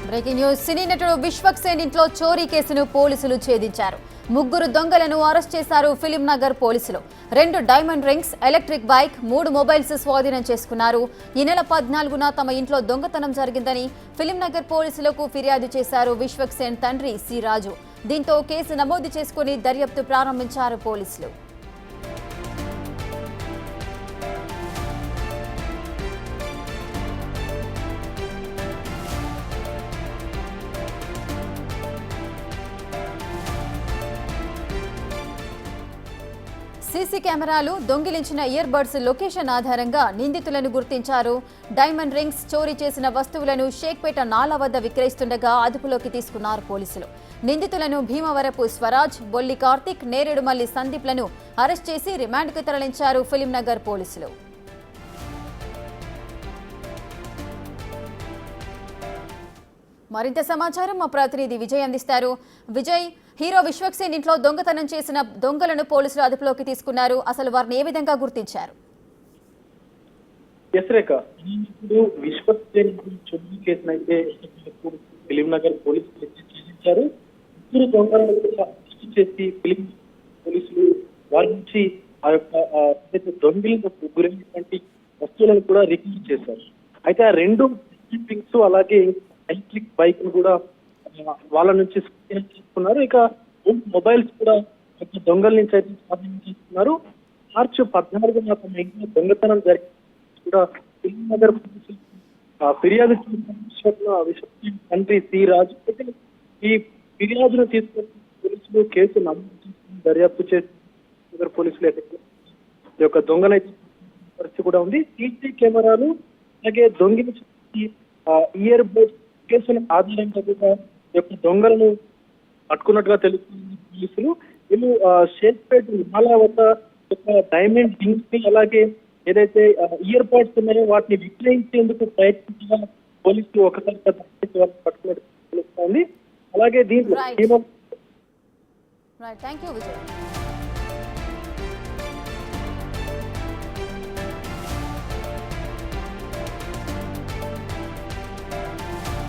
Breaking news. సినీ నటుడు విశ్వక్ సేన్ ఇంట్లో చోరీ కేసును పోలీసులు ఛేదించారు. ముగ్గురు దొంగలను అరెస్ట్ చేశారు ఫిలిం నగర్ పోలీసులు. 2 diamond rings, electric bike, 3 mobiles స్వాధీనం చేసుకున్నారు. ఈ నెల 14న తమ ఇంట్లో దొంగతనం జరిగిందని ఫిలిం నగర్ పోలీసులకు ఫిర్యాదు చేశారు విశ్వక్ సేన్ తండ్రి సి రాజు. దీంతో కేసు నమోదు చేసుకుని దర్యాప్తు ప్రారంభించారు పోలీసులు. సీసీ కెమెరాలు, దొంగిలించిన ఇయర్ బడ్స్ లొకేషన్ ఆధారంగా నిందితులను గుర్తించారు. డైమండ్ రింగ్స్, చోరీ చేసిన వస్తువులను షేక్పేట నాలా వద్ద విక్రయిస్తుండగా అదుపులోకి తీసుకున్నారు పోలీసులు. నిందితులను భీమవరపు స్వరాజ్, బొల్లి కార్తిక్, నేరేడుమల్లి సందీప్లను అరెస్ట్ చేసి రిమాండ్కు తరలించారు ఫిలిం నగర్ పోలీసులు. మరింత సమాచారం మా ప్రతినిధి విజయ్ అందిస్తారు. విజయ్, హీరో విశ్వక్ సేన్ ఇంట్లో దొంగతనం చేసిన దొంగలను పోలీసులు అదుపులోకి తీసుకున్నారు. అసలు వారిని ఏ విధంగా గుర్తించారు? విశ్వక్ సేన్ చోరీ కేసునైతే ఫిలిం నగర్ పోలీసులు ఛేదించారు. ఇద్దరు దొంగలను అరెస్ట్ చేసి ఫిలిం పోలీసులు వారి నుంచి ఆ యొక్క దొంగిలిన గురైనటువంటి వస్తువులను కూడా రికవర్ చేశారు. అయితే ఆ 2 రింగ్స్ అలాగే ఎలక్ట్రిక్ బైక్ ను కూడా వాళ్ళ నుంచి చేసుకున్నారు. ఇక మొబైల్స్ కూడా దొంగల నుంచి అయితే స్వాధీనం చేసుకున్నారు. మార్చి 14న తమ ఇంట్లో దొంగతనం జరిగి కూడా ఫిలిం నగర్ పోలీసులు ఫిర్యాదు చేసిన తండ్రి సి రాజు అయితే ఈ ఫిర్యాదును తీసుకుని పోలీసులు కేసు నమోదు చేసుకుని దర్యాప్తు చేసి నగర్ పోలీసులు ఈ యొక్క దొంగలైతే పరిస్థితి కూడా ఉంది. సీసీ కెమెరాలు అలాగే దొంగిలించిన ఇయర్ బడ్స్ కేసుల ఆధారంగా కూడా యొక్క దొంగలను పట్టుకున్నట్టుగా తెలుస్తుంది పోలీసులు. వీళ్ళు షేక్పేట నాలా వద్ద డైమండ్ రింగ్స్ ని అలాగే ఏదైతే ఇయర్ బడ్స్ ఉన్నాయో వాటిని విక్రయించేందుకు ప్రయత్నించగా పోలీసులు ఒకసారి పట్టుకున్నట్టు తెలుస్తోంది. అలాగే దీంట్లో